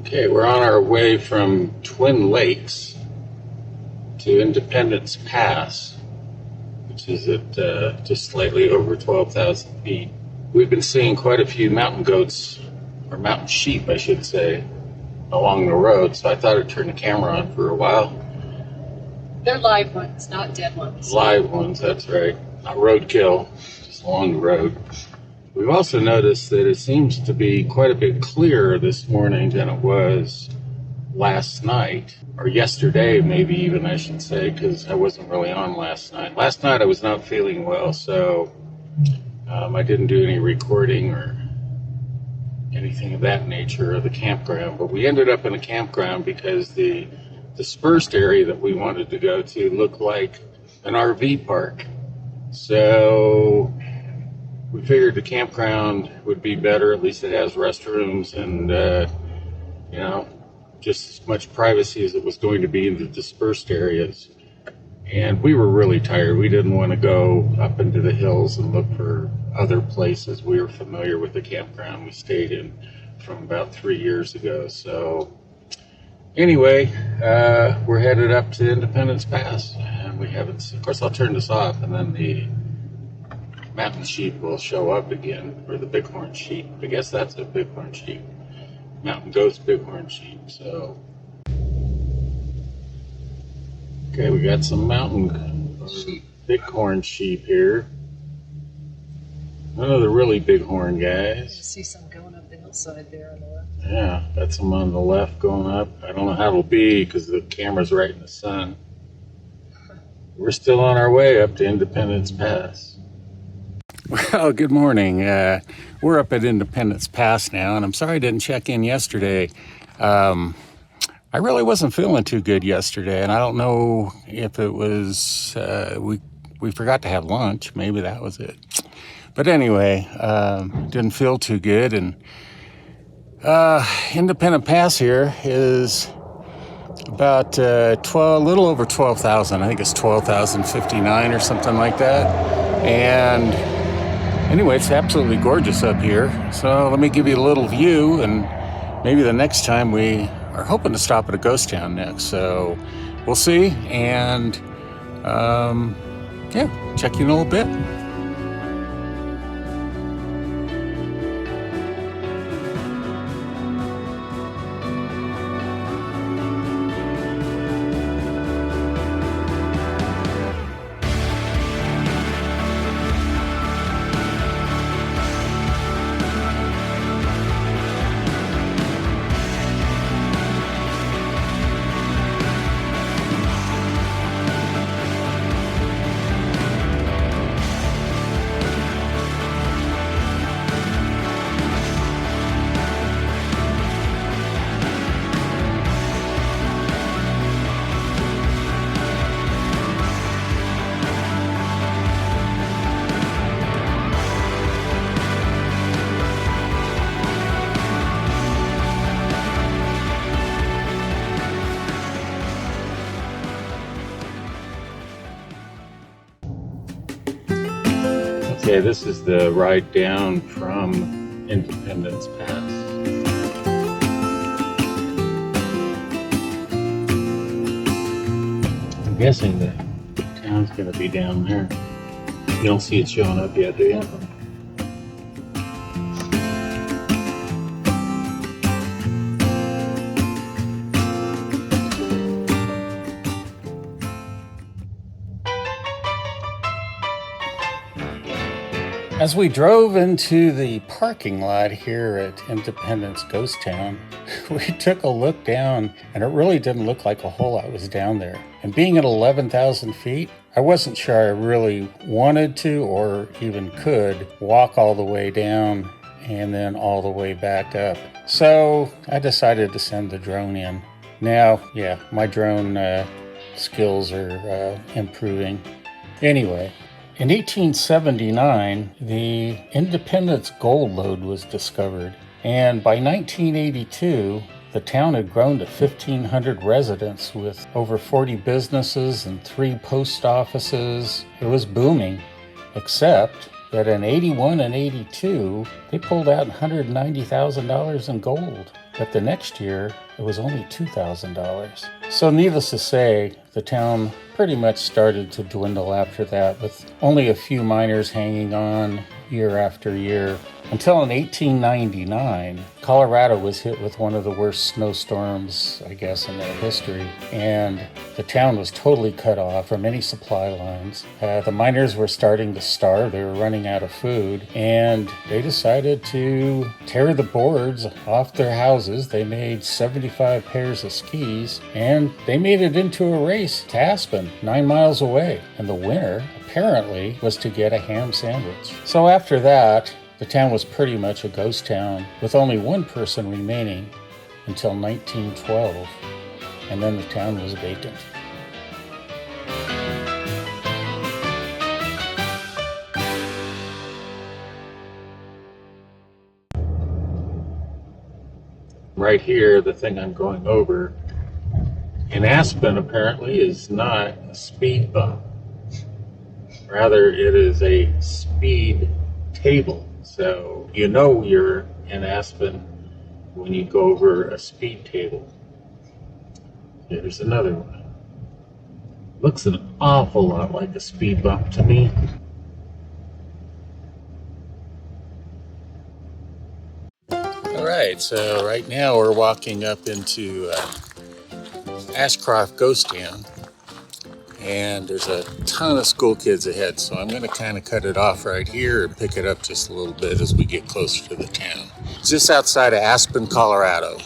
Okay, we're on our way from Twin Lakes to Independence Pass, which is at just slightly over 12,000 feet. We've been seeing quite a few mountain goats, or mountain sheep, I should say, along the road, so I thought I'd turn the camera on for a while. They're live ones, not dead ones. Live ones, that's right. Not roadkill, just along the road. We've also noticed that it seems to be quite a bit clearer this morning than it was last night, or yesterday maybe even, I should say, because I wasn't really on last night. Last night I was not feeling well, so I didn't do any recording or anything of that nature of the campground. But we ended up in a campground because the dispersed area that we wanted to go to looked like an RV park. So we figured the campground would be better. At least it has restrooms and, just as much privacy as it was going to be in the dispersed areas. And we were really tired. We didn't want to go up into the hills and look for other places. We were familiar with the campground we stayed in from about 3 years ago. So anyway, we're headed up to Independence Pass, and we haven't, of course, I'll turn this off, and then the mountain sheep will show up again, or the Bighorn Sheep. I guess that's a Bighorn Sheep. Mountain goats, Bighorn Sheep. So, okay, we got some mountain sheep, Bighorn Sheep here. None of the really bighorn guys. I see some going up the hillside there on the left. Yeah, got some on the left going up. I don't know how it'll be because the camera's right in the sun. We're still on our way up to Independence Pass. Well, good morning. We're up at Independence Pass now, and I'm sorry I didn't check in yesterday. I really wasn't feeling too good yesterday, and I don't know if it was we forgot to have lunch. Maybe that was it. But anyway, didn't feel too good, and Independence Pass here is about a little over 12,000. I think it's 12,059 or something like that. And anyway, it's absolutely gorgeous up here. So let me give you a little view, and maybe the next time we are hoping to stop at a ghost town next. So we'll see, and check you in a little bit. Okay, this is the ride down from Independence Pass. I'm guessing the town's going to be down there. You don't see it showing up yet, do you? As we drove into the parking lot here at Independence Ghost Town, we took a look down, and it really didn't look like a whole lot was down there. And being at 11,000 feet, I wasn't sure I really wanted to or even could walk all the way down and then all the way back up. So I decided to send the drone in. Now, yeah, my drone skills are improving. Anyway, in 1879, the Independence gold lode was discovered, and by 1982, the town had grown to 1,500 residents with over 40 businesses and 3 post offices. It was booming, except that in 81 and 82, they pulled out $190,000 in gold. But the next year, it was only $2,000. So needless to say, the town pretty much started to dwindle after that, with only a few miners hanging on year after year. Until in 1899, Colorado was hit with one of the worst snowstorms, I guess, in their history, and the town was totally cut off from any supply lines. The miners were starting to starve, they were running out of food, and they decided to tear the boards off their houses. They made 75 pairs of skis, and they made it into a race to Aspen, 9 miles away, and the winner apparently was to get a ham sandwich. So after that, the town was pretty much a ghost town, with only one person remaining until 1912, and then the town was vacant. Right here, the thing I'm going over in Aspen apparently is not a speed bump. Rather, it is a speed table. So you know you're in Aspen when you go over a speed table. Here's another one. Looks an awful lot like a speed bump to me. Alright, so right now we're walking up into Ashcroft Ghost Town. And there's a ton of school kids ahead, so I'm going to kind of cut it off right here and pick it up just a little bit as we get closer to the town. It's just outside of Aspen, Colorado.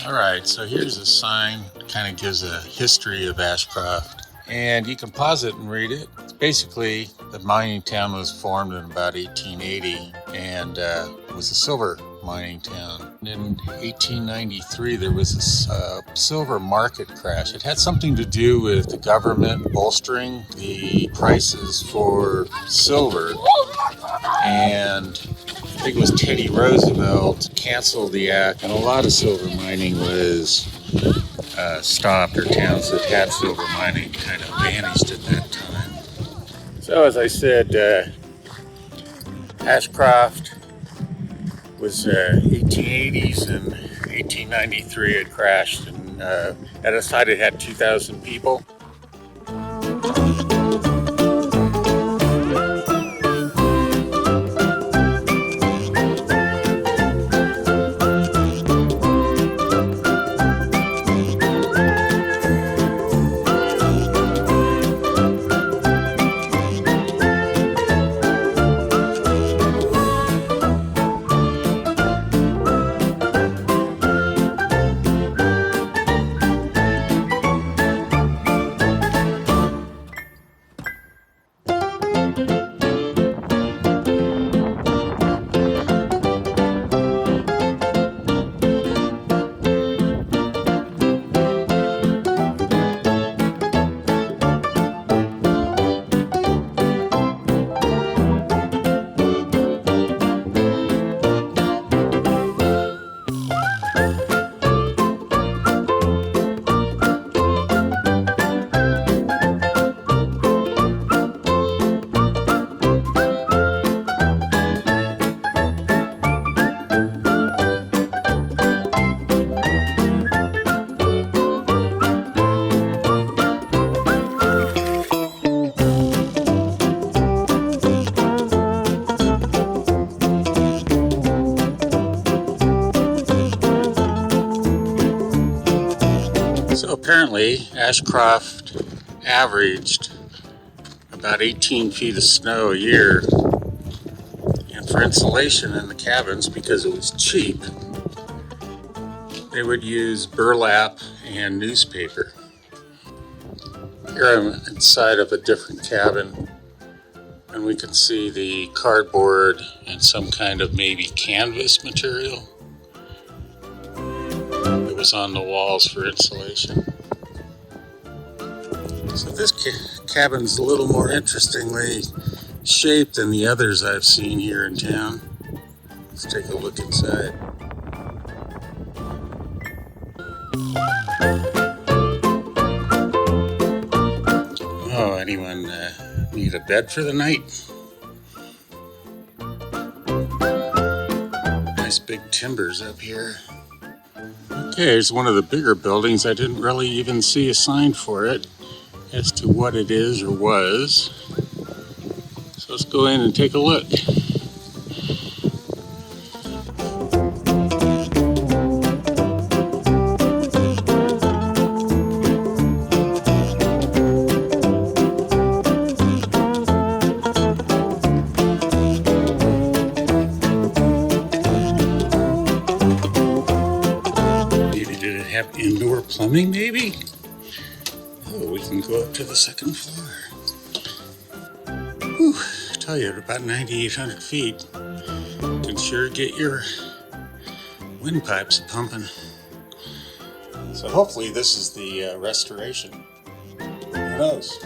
All right, so here's a sign that kind of gives a history of Ashcroft, and you can pause it and read it. It's basically, the mining town was formed in about 1880, and it was a silver mining town. In 1893, there was a silver market crash. It had something to do with the government bolstering the prices for silver, and I think it was Teddy Roosevelt canceled the act, and a lot of silver mining was stopped, or towns that had silver mining kind of vanished at that time. So as I said, Ashcroft was 1880s, and 1893 it crashed, and at a site it had 2,000 people. Apparently, Ashcroft averaged about 18 feet of snow a year, and for insulation in the cabins, because it was cheap, they would use burlap and newspaper. Here I'm inside of a different cabin, and we can see the cardboard and some kind of maybe canvas material that was on the walls for insulation. So this cabin's a little more interestingly shaped than the others I've seen here in town. Let's take a look inside. Oh, anyone need a bed for the night? big timbers up here. Okay, here's one of the bigger buildings. I didn't really even see a sign for it as to what it is or was. So let's go in and take a look. Have indoor plumbing, maybe? Oh, we can go up to the second floor. Whew, I tell you, at about 9,800 feet, you can sure get your windpipes pumping. So hopefully this is the restoration. Who knows?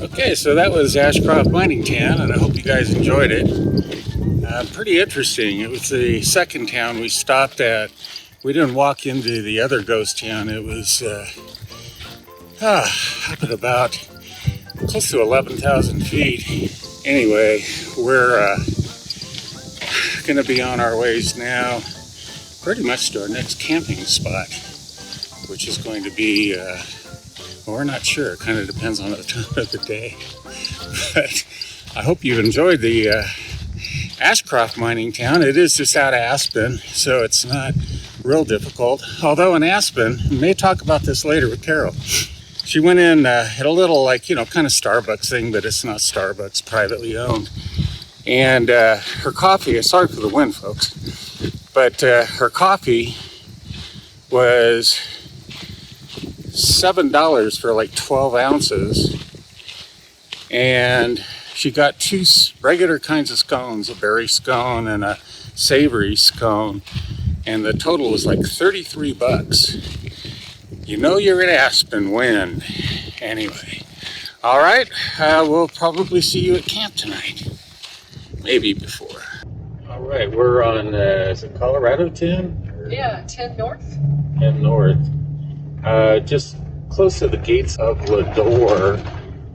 Okay, so that was Ashcroft Mining Town, and I hope you guys enjoyed it. Pretty interesting. It was the second town we stopped at. We didn't walk into the other ghost town. It was up at about close to 11,000 feet. Anyway, we're going to be on our ways now pretty much to our next camping spot, which is going to be, well, we're not sure. It kind of depends on the time of the day. But I hope you've enjoyed the Ashcroft Mining Town. It is just out of Aspen, so it's not real difficult. Although in Aspen, we may talk about this later with Carol. She went in at a little, like, kind of Starbucks thing, but it's not Starbucks, privately owned. And her coffee, sorry for the wind, folks, but her coffee was $7 for like 12 ounces. And she got two regular kinds of scones, a berry scone and a savory scone, and the total was like 33 bucks. You know you're in Aspen when. Anyway, all right, we'll probably see you at camp tonight. Maybe before. All right, we're on, is it Colorado 10? Yeah, 10 north. 10 north. Just close to the gates of Lador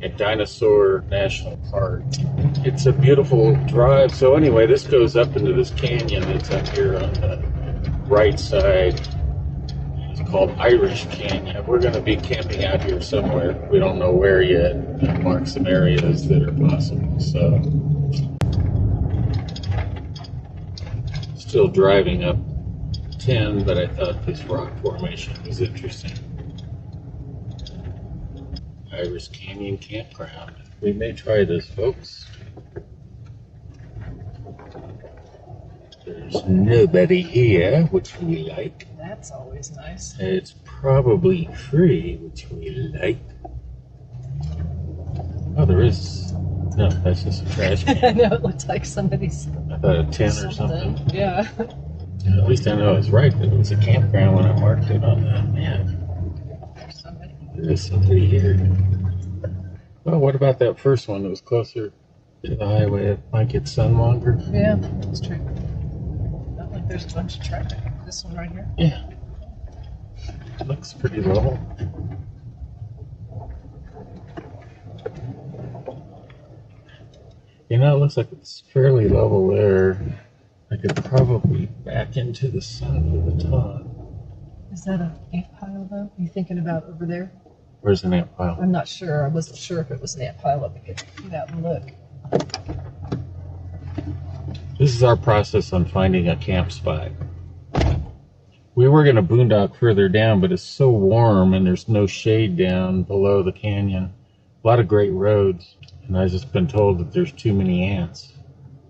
at Dinosaur National Park. It's a beautiful drive. So anyway, this goes up into this canyon that's up here on the right side. It's called Irish Canyon. We're going to be camping out here somewhere. We don't know where yet. And mark some areas that are possible. So still driving up 10, but I thought this rock formation was interesting. Irish Canyon Campground. We may try this, folks. There's nobody here, which we like. That's always nice. It's probably free, which we like. Oh, there is. No, that's just a trash can. I know, it looks like somebody's. I thought a 10 or something. Yeah. At least I know I was right, that it was a campground when I marked it on that map. There is somebody here. Well, what about that first one that was closer to the highway? It might get sun longer. Yeah, that's true. Not like there's a bunch of traffic. This one right here? Yeah. It looks pretty level. It looks like it's fairly level there. I could probably back into the side of the top. Is that an ant pile, though? Are you thinking about over there? Where's an ant pile? I'm not sure. I wasn't sure if it was an ant pile up. We could get out and look. This is our process on finding a camp spot. We were going to boondock further down, but it's so warm and there's no shade down below the canyon. A lot of great roads. And I've just been told that there's too many ants.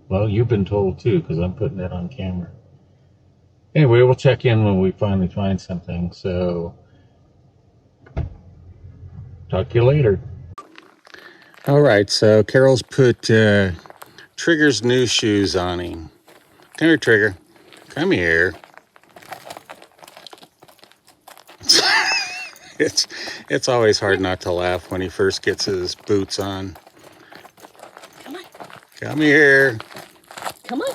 Well, you've been told too, because I'm putting that on camera. Anyway, we'll check in when we finally find something. So, talk to you later. All right, so Carol's put Trigger's new shoes on him. Come here, Trigger. Come here. It's always hard not to laugh when he first gets his boots on. Come on. Come here. Come on.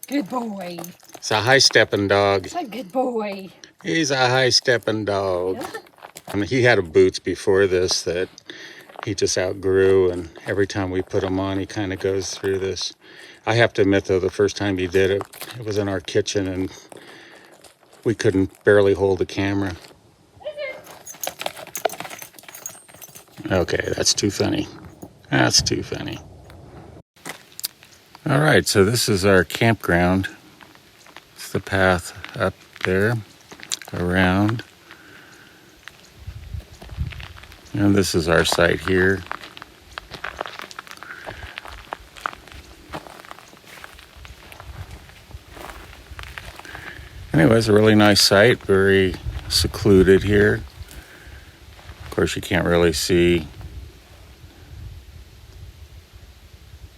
Good boy. It's a high-stepping dog. It's a good boy. He's a high-stepping dog. Yeah. And he had boots before this that he just outgrew, and every time we put him on, he kind of goes through this. I have to admit, though, the first time he did it, it was in our kitchen, and we couldn't barely hold the camera. Okay, that's too funny. That's too funny. All right, so this is our campground. It's the path up there, around. And this is our site here. Anyways, a really nice site, very secluded here. Of course, you can't really see.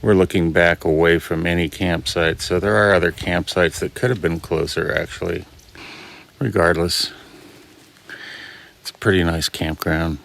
We're looking back away from any campsite, so there are other campsites that could have been closer, actually. Regardless, it's a pretty nice campground.